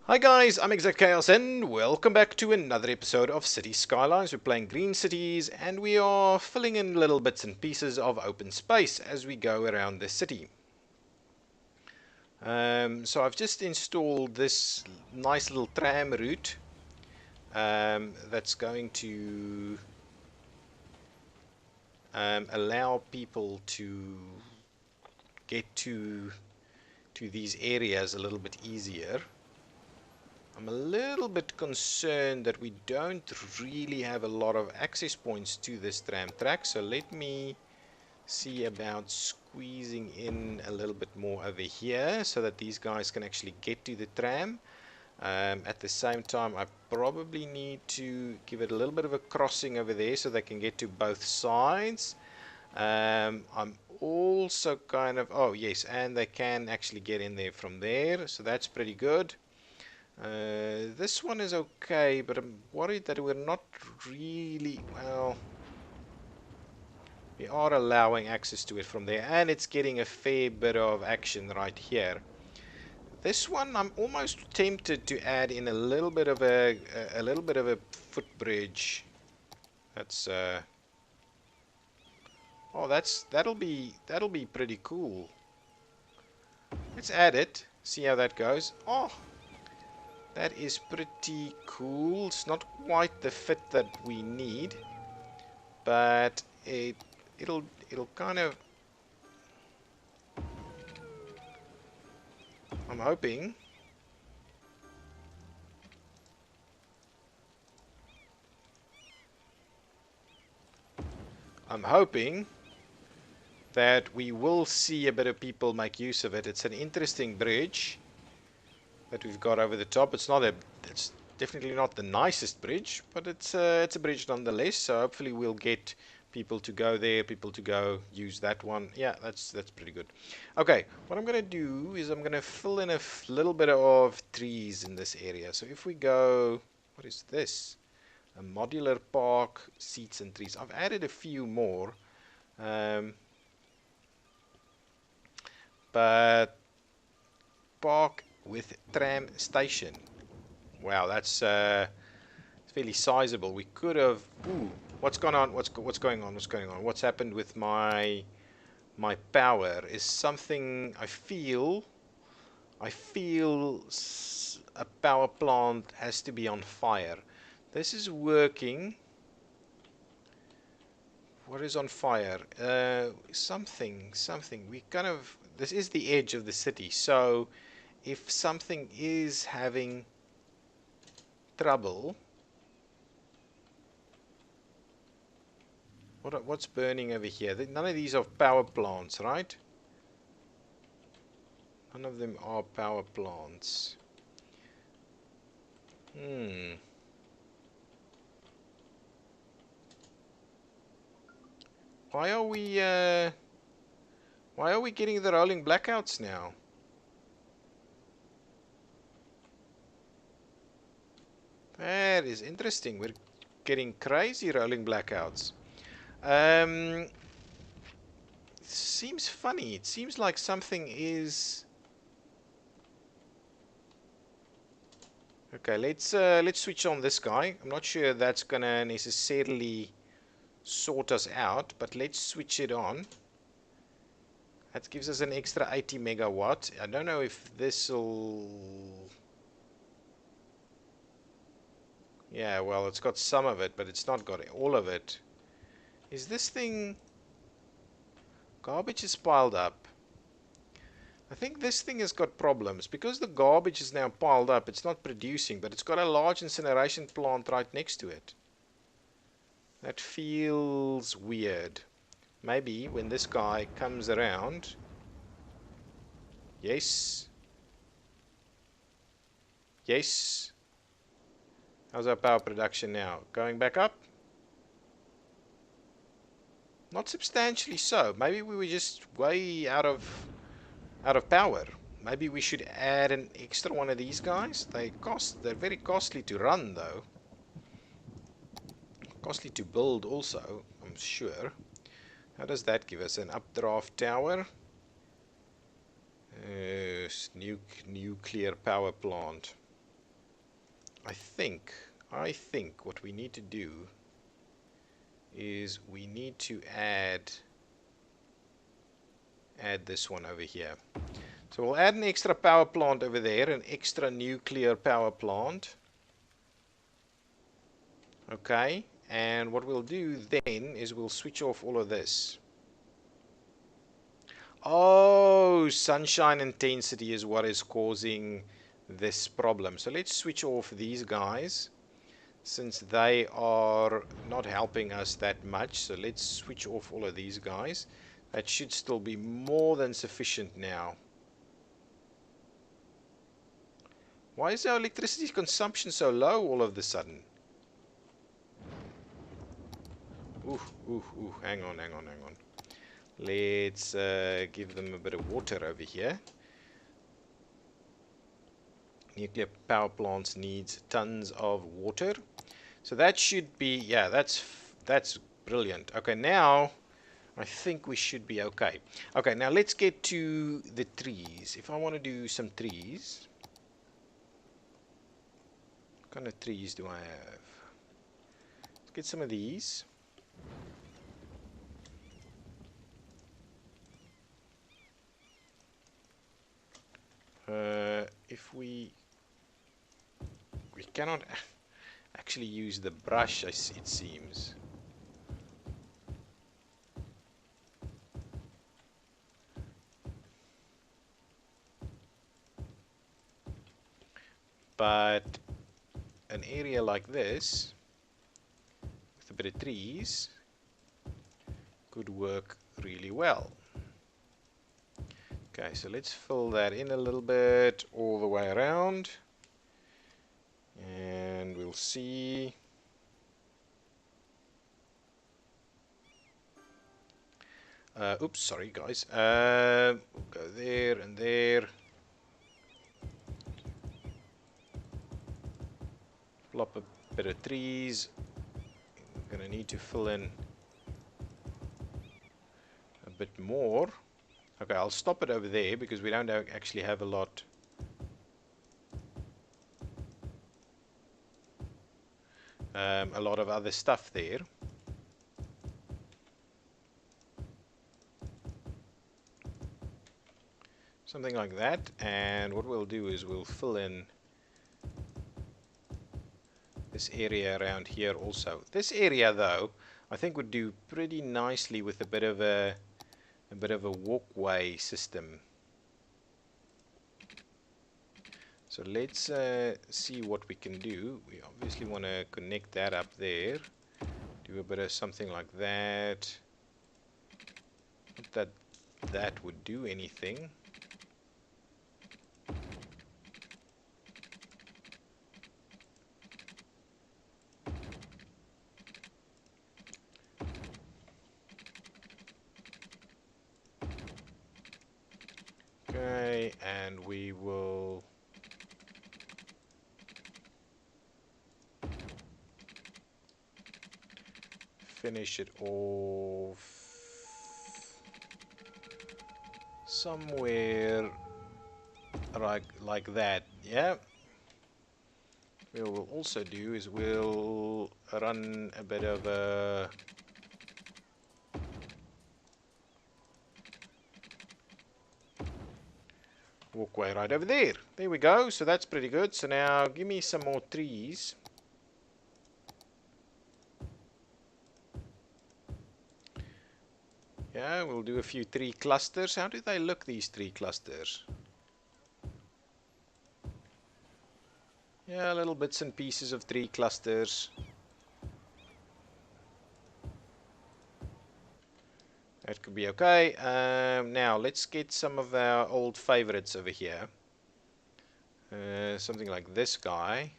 Hi guys, I'm ExactChaos and welcome back to another episode of Cities Skylines. We're playing green cities and we are filling in little bits and pieces of open space as we go around the city. So I've just installed this nice little tram route that's going to allow people to get to these areas a little bit easier. I'm a little bit concerned that we don't really have a lot of access points to this tram track, so let me see about squeezing in a little bit more over here so that these guys can actually get to the tram. At the same time, I probably need to give it a little bit of a crossing over there so they can get to both sides. I'm also kind of, oh yes, and they can actually get in there from there, so that's pretty good. This one is okay, but I'm worried that we're not really, well, we are allowing access to it from there, and it's getting a fair bit of action right here. This one I'm almost tempted to add in a little bit of a footbridge. That's oh, that'll be pretty cool. Let's add it, see how that goes. Oh, that is pretty cool. It's not quite the fit that we need, but it'll kind of, I'm hoping that we will see a bit of people make use of it. It's an interesting bridge that we've got over the top. It's definitely not the nicest bridge, but it's a bridge nonetheless. So hopefully we'll get people to go there, people to go use that one. Yeah, that's pretty good. Okay, what I'm going to do is I'm going to fill in a little bit of trees in this area. So if we go, what is this? A modular park, seats and trees. I've added a few more, but park with tram station. Wow, that's fairly sizable. We could have. Ooh, what's going on? What's going on? What's going on? What's happened with my power? Is something I feel. I feel a power plant has to be on fire. This is working. What is on fire? Something. We kind of. This is the edge of the city, so if something is having trouble. What's burning over here? None of these are power plants, right? None of them are power plants. Why are we getting the rolling blackouts now? That is interesting. We're getting crazy rolling blackouts. Seems funny. It seems like something is. Okay, let's switch on this guy. I'm not sure that's gonna necessarily sort us out, but let's switch it on. That gives us an extra 80 megawatt. I don't know if this'll. Yeah, well, it's got some of it, but it's not got all of it. Is this thing... Garbage is piled up. I think this thing has got problems. Because the garbage is now piled up, it's not producing, but it's got a large incineration plant right next to it. That feels weird. Maybe when this guy comes around... Yes. Yes. How's our power production now? Going back up? Not substantially so. Maybe we were just way out of power. Maybe we should add an extra one of these guys. They're very costly to run though. Costly to build also, I'm sure. How does that give us? An updraft tower? Nuclear power plant. I think what we need to do is we need to add this one over here. So we'll add an extra power plant over there, an extra nuclear power plant. Okay, and what we'll do then is we'll switch off all of this. Oh, sunshine intensity is what is causing this problem. So let's switch off these guys, since they are not helping us that much. So let's switch off all of these guys. That should still be more than sufficient now. Why is our electricity consumption so low all of a sudden? Ooh, hang on. Let's give them a bit of water over here. Nuclear power plants needs tons of water. So that should be, yeah, that's brilliant. Okay, now I think we should be okay. Okay, now let's get to the trees. If I want to do some trees, what kind of trees do I have? Let's get some of these. If we cannot actually use the brush, it seems. But an area like this with a bit of trees could work really well. Okay, so let's fill that in a little bit all the way around, and we'll see. Oops, sorry guys. We'll go there and there. Plop a bit of trees. We're gonna need to fill in a bit more. Okay, I'll stop it over there because we don't actually have a lot. A lot of other stuff there. Something like that. And what we'll do is we'll fill in this area around here also. This area, though, I think would do pretty nicely with a bit of a walkway system. So let's see what we can do. We obviously want to connect that up there. Do a bit of something like that. Not that that would do anything. Okay, and we will finish it off somewhere like that. Yeah. What we'll also do is we'll run a bit of a walkway right over there. There we go. So that's pretty good. So now give me some more trees. Yeah, we'll do a few tree clusters. How do they look, these tree clusters? Yeah, little bits and pieces of tree clusters. That could be okay. Now, let's get some of our old favorites over here. Something like this guy.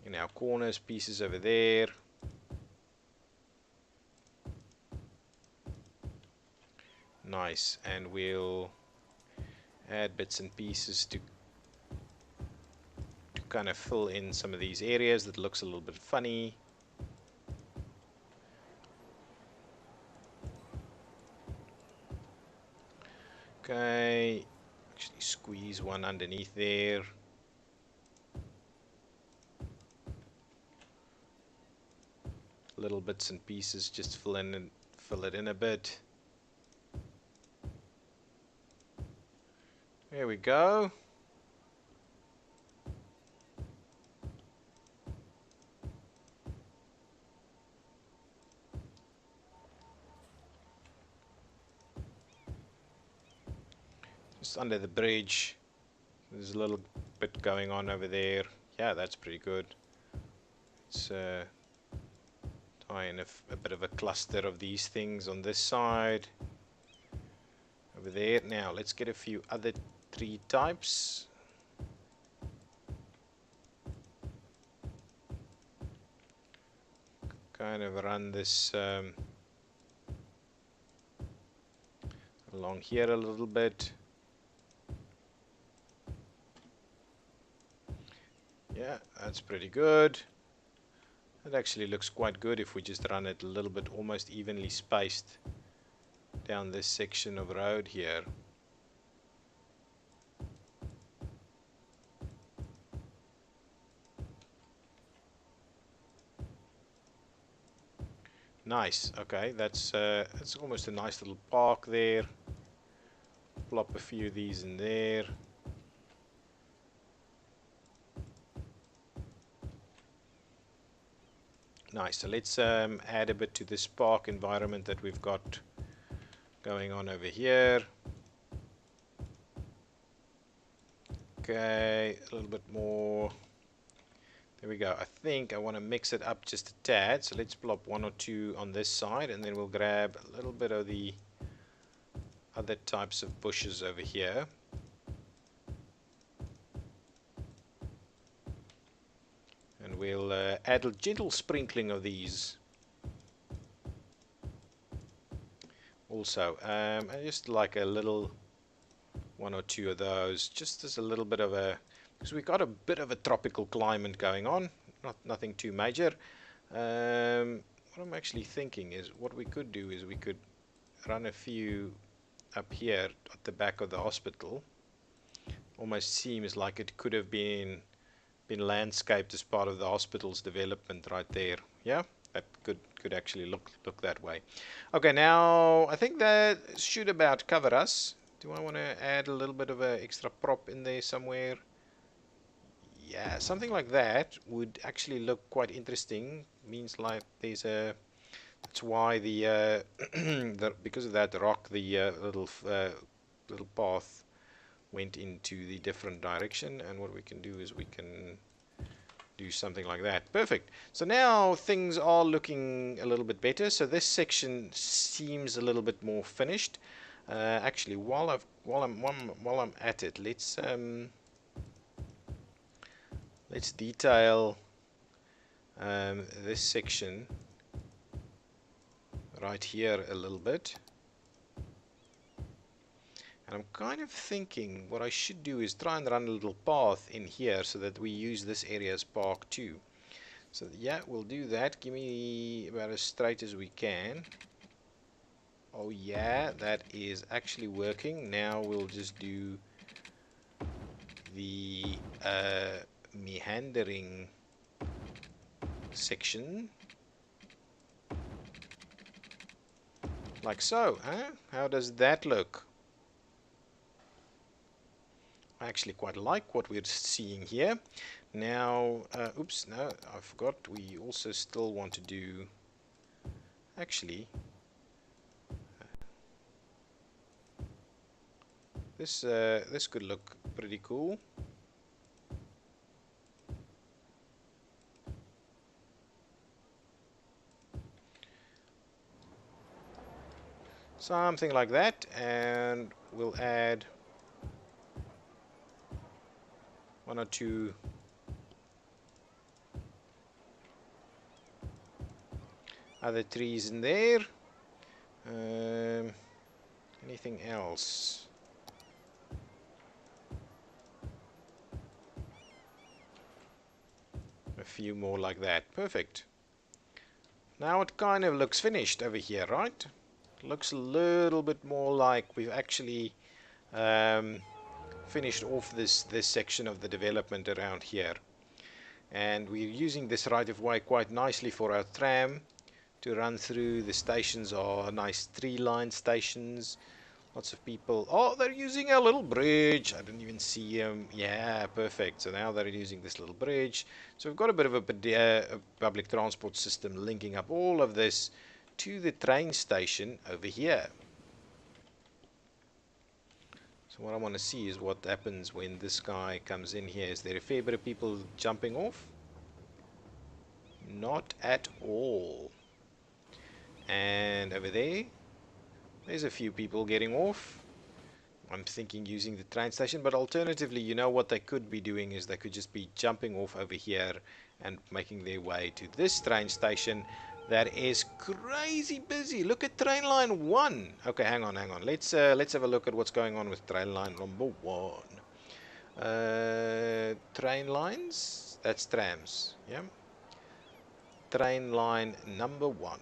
In our corners, pieces over there. Nice. And we'll add bits and pieces to kind of fill in some of these areas that looks a little bit funny. Okay, Actually squeeze one underneath there. Little bits and pieces, just fill it in a bit. There we go. Just under the bridge. There's a little bit going on over there. Yeah, that's pretty good. Let's tie in a bit of a cluster of these things on this side. Over there. Now, let's get a few other tree types. Kind of run this along here a little bit. Yeah, that's pretty good. It actually looks quite good if we just run it a little bit almost evenly spaced down this section of road here. Nice. Okay, that's almost a nice little park there. Plop a few of these in there. Nice. So let's add a bit to this park environment that we've got going on over here. Okay, a little bit more. There we go. I think I want to mix it up just a tad. So let's plop one or two on this side, and then we'll grab a little bit of the other types of bushes over here. And we'll add a gentle sprinkling of these. Also, I just like a little one or two of those, just as a little bit of a, because we've got a bit of a tropical climate going on, nothing too major. What I'm actually thinking is what we could do is we could run a few up here at the back of the hospital. Almost seems like it could have been landscaped as part of the hospital's development right there. Yeah, that could actually look that way. Okay, now I think that should about cover us. Do I want to add a little bit of an extra prop in there somewhere? Yeah, something like that would actually look quite interesting. Means like there's a, that's why the, because of that rock, the little path went into the different direction, and what we can do is we can do something like that. Perfect. So now things are looking a little bit better. So this section seems a little bit more finished. Actually, while I'm at it, let's detail this section right here a little bit. And I'm kind of thinking what I should do is try and run a little path in here so that we use this area as park too. So yeah, we'll do that. Give me about as straight as we can. Oh yeah, that is actually working. Now we'll just do the meandering section. Like so, huh? How does that look? I actually quite like what we're seeing here. Now, oops, no, I forgot. We also still want to do, actually, this could look pretty cool. Something like that, and we'll add one or two other trees in there. Anything else? A few more like that. Perfect. Now it kind of looks finished over here, right? It looks a little bit more like we've actually finished off this section of the development around here, and we're using this right of way quite nicely for our tram to run through. The stations are nice tree-lined stations. Lots of people. Oh, they're using our little bridge. I didn't even see them. Yeah, perfect. So now they're using this little bridge. So we've got a bit of a public transport system linking up all of this to the train station over here. So what I want to see is what happens when this guy comes in here. Is there a fair bit of people jumping off? Not at all. And over there, there's a few people getting off. I'm thinking using the train station, but alternatively, you know what they could be doing is they could just be jumping off over here and making their way to this train station that is crazy busy. Look at train line 1. Okay, hang on. Let's have a look at what's going on with train line number 1. Train lines, that's trams, yeah. Train line number 1.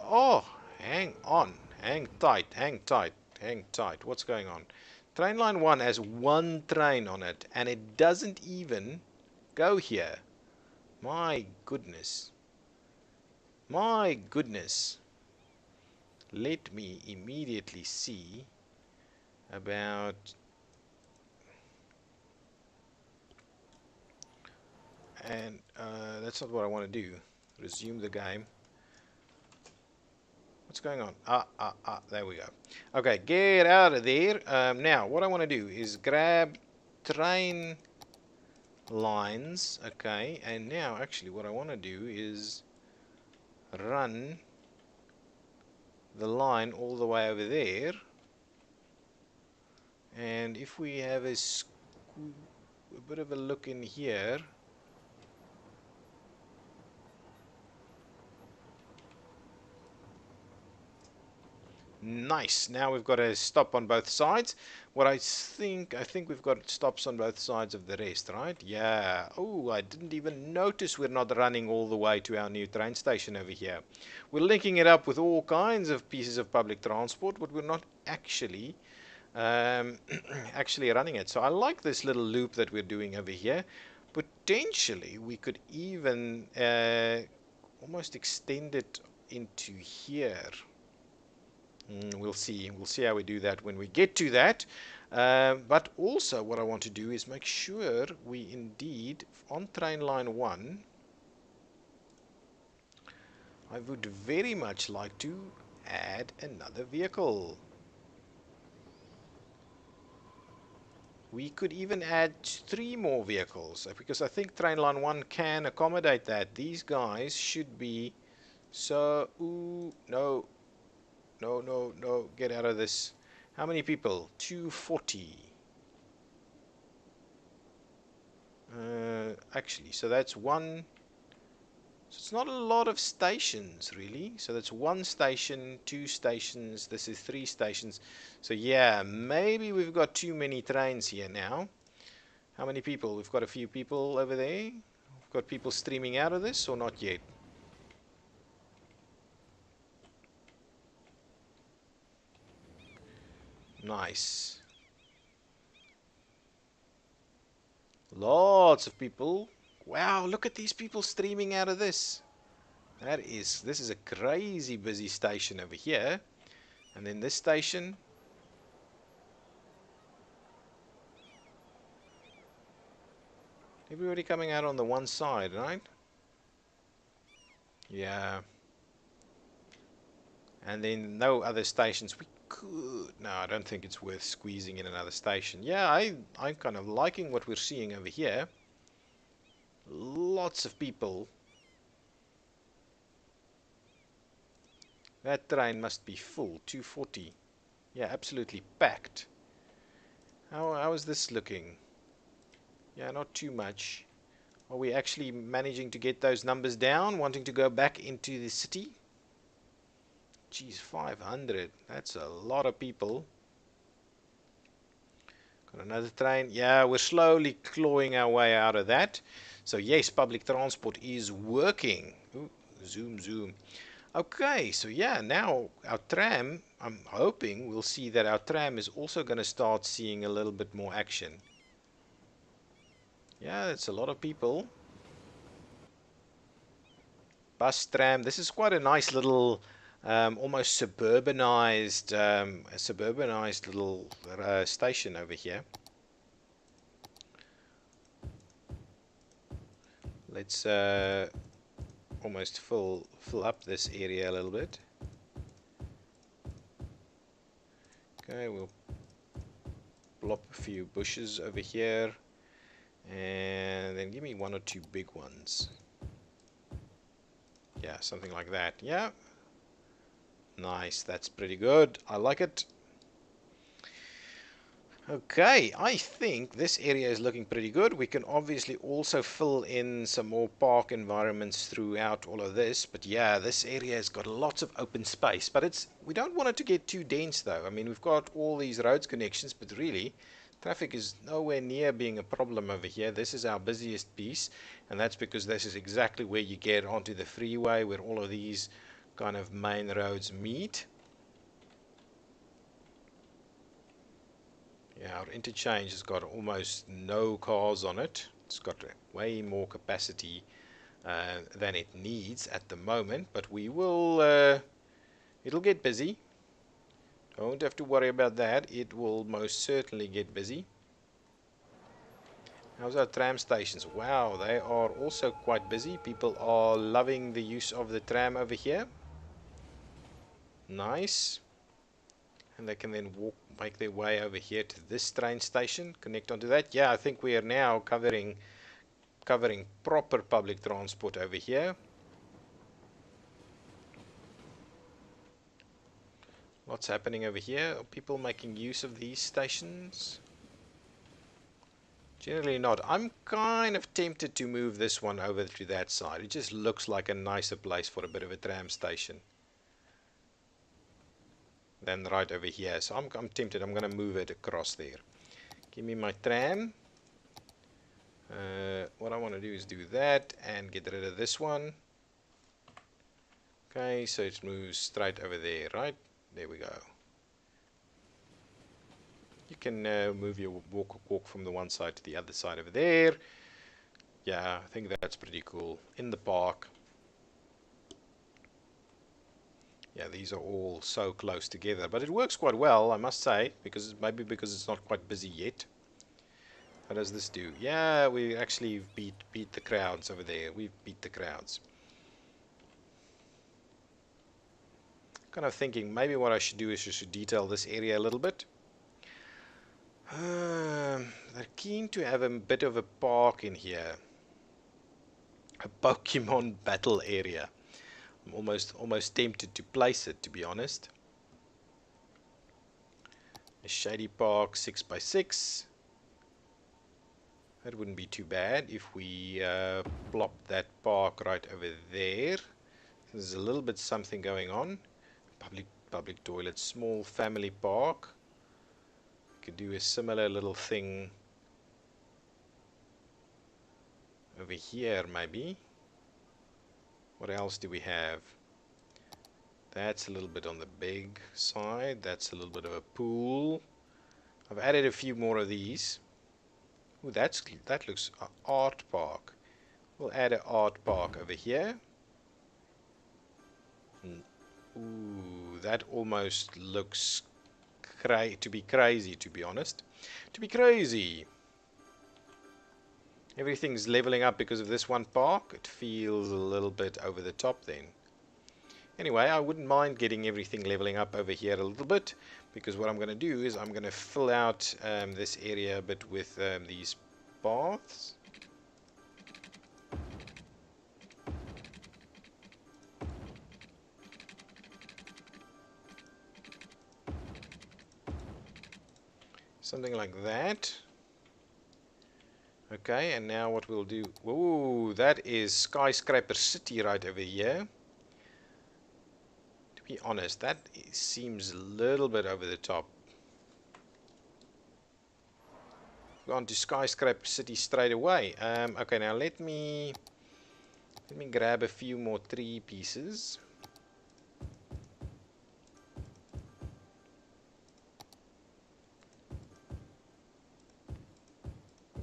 Oh, hang on, hang tight. What's going on? Train line 1 has one train on it, and it doesn't even go here. My goodness. My goodness. Let me immediately see about... And that's not what I want to do. Resume the game. What's going on? There we go. Okay, get out of there. Now, what I want to do is grab train lines. Okay, and now, actually, what I want to do is run the line all the way over there. And if we have a bit of a look in here... Nice. Now we've got a stop on both sides. What I think we've got stops on both sides of the rest, right? Yeah. Oh, I didn't even notice we're not running all the way to our new train station over here. We're linking it up with all kinds of pieces of public transport, but we're not actually actually running it. So I like this little loop that we're doing over here. Potentially, we could even almost extend it into here. We'll see how we do that when we get to that. But also what I want to do is make sure we indeed, on train line 1, I would very much like to add another vehicle. We could even add 3 more vehicles, because I think train line 1 can accommodate that. These guys should be... So, ooh, no, get out of this. How many people? 240. Actually, so that's one. So it's not a lot of stations, really. So that's 1 station, 2 stations. This is 3 stations. So yeah, maybe we've got too many trains here now. How many people? We've got a few people over there. We've got people streaming out of this, or not yet? Nice. Lots of people. Wow, look at these people streaming out of this. This is a crazy busy station over here. And then this station. Everybody coming out on the one side, right? Yeah. And then no other stations. We could... No, I don't think it's worth squeezing in another station. Yeah, I'm kind of liking what we're seeing over here. Lots of people. That train must be full. 240. Yeah, absolutely packed. How is this looking? Yeah, not too much. Are we actually managing to get those numbers down? Wanting to go back into the city? Geez, 500. That's a lot of people. Got another train. Yeah, we're slowly clawing our way out of that. So yes, public transport is working. Ooh, zoom. Okay, so yeah, now our tram, I'm hoping we'll see that our tram is also going to start seeing a little bit more action. Yeah, it's a lot of people. Bus tram. This is quite a nice little, almost suburbanized little station over here. Let's almost fill up this area a little bit. Okay, we'll plop a few bushes over here, and then give me one or two big ones. Yeah, something like that. Yeah, nice. That's pretty good. I like it. Okay, I think this area is looking pretty good. We can obviously also fill in some more park environments throughout all of this. But yeah, this area has got lots of open space. But we don't want it to get too dense though. I mean, we've got all these roads connections, but really, traffic is nowhere near being a problem over here. This is our busiest piece, and that's because this is exactly where you get onto the freeway, where all of these kind of main roads meet. Yeah, our interchange has got almost no cars on it. It's got way more capacity than it needs at the moment, but it'll get busy. Don't have to worry about that. It will most certainly get busy. How's our tram stations? Wow, they are also quite busy. People are loving the use of the tram over here. Nice. And they can then make their way over here to this train station, connect onto that. Yeah, I think we are now covering proper public transport over here. What's happening over here? Are people making use of these stations? Generally not. I'm kind of tempted to move this one over to that side. It just looks like a nicer place for a bit of a tram station than right over here. So I'm tempted. I'm going to move it across there. Give me my tram. What I want to do is do that and get rid of this one. Okay, so it moves straight over there, right? There we go. You can move your walk from the one side to the other side over there. Yeah, I think that's pretty cool. In the park. Yeah, these are all so close together, but it works quite well, I must say, maybe because it's not quite busy yet. How does this do? Yeah, we actually beat the crowds over there. We've beat the crowds. Kind of thinking maybe what I should do is just detail this area a little bit. They're keen to have a bit of a park in here. A Pokemon battle area. I'm almost tempted to place it, to be honest. A shady park 6x6. That wouldn't be too bad if we plop that park right over there. There's a little bit something going on. Public toilet, small family park. We could do a similar little thing over here maybe. What else do we have? That's a little bit on the big side. That's a little bit of a pool. I've added a few more of these. Ooh, that looks art park. We'll add an art park over here. Ooh, that almost looks to be crazy, to be honest. To be crazy. Everything's leveling up because of this one park. It feels a little bit over the top then. Anyway, I wouldn't mind getting everything leveling up over here a little bit, because what I'm going to do is I'm going to fill out this area a bit with these paths. Something like that. Okay, and now what we'll do... Ooh, that is Skyscraper City right over here. To be honest, that seems a little bit over the top. We've gone to Skyscraper City straight away. Okay, now let me grab a few more tree pieces.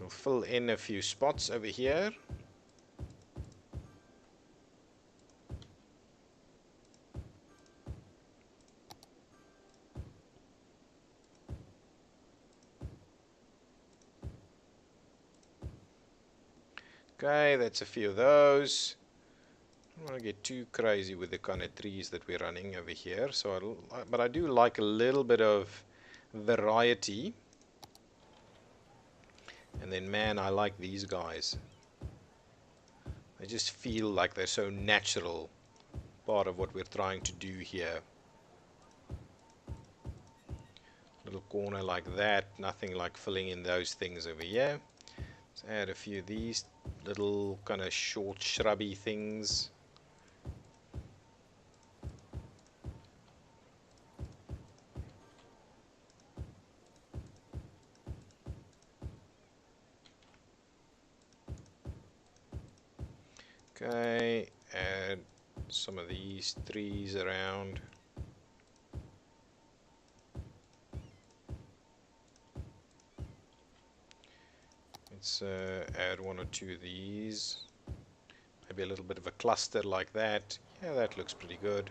We'll fill in a few spots over here. Okay, that's a few of those. I don't want to get too crazy with the kind of trees that we're running over here. But I do like a little bit of variety. And then, man, I like these guys. They just feel like they're so natural. Part of what we're trying to do here. Little corner like that. Nothing like filling in those things over here. Let's add a few of these little kind of short shrubby things. Okay, add some of these trees around. Let's add one or two of these. Maybe a little bit of a cluster like that. Yeah, that looks pretty good.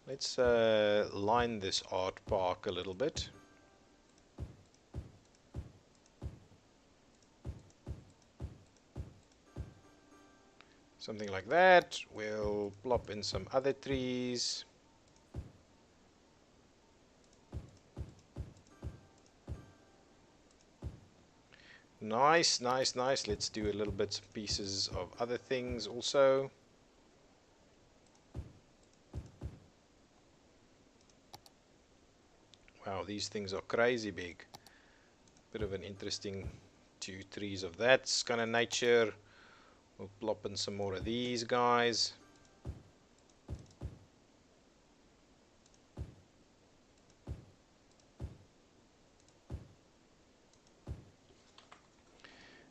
Let's line this art park a little bit. Something like that. We'll plop in some other trees. Nice, nice, nice. Let's do a little bits and pieces of other things also. Wow, these things are crazy big. Bit of an interesting 2 trees of that kind of nature. We'll plop in some more of these guys.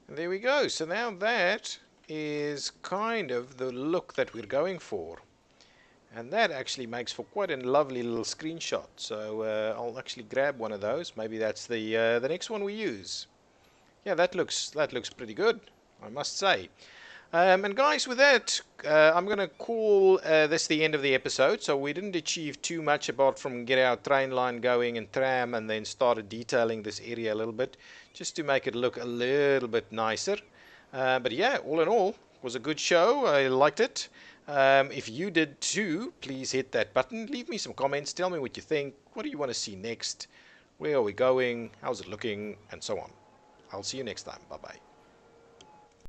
And there we go. So now that is kind of the look that we're going for. And that actually makes for quite a lovely little screenshot. So I'll actually grab one of those. Maybe that's the next one we use. Yeah, that looks pretty good, I must say. And guys, with that, I'm going to call this the end of the episode. So we didn't achieve too much apart from get our train line going and tram and then started detailing this area a little bit just to make it look a little bit nicer. But yeah, all in all, it was a good show. I liked it. If you did too, please hit that button. Leave me some comments. Tell me what you think. What do you want to see next? Where are we going? How's it looking? And so on. I'll see you next time. Bye-bye.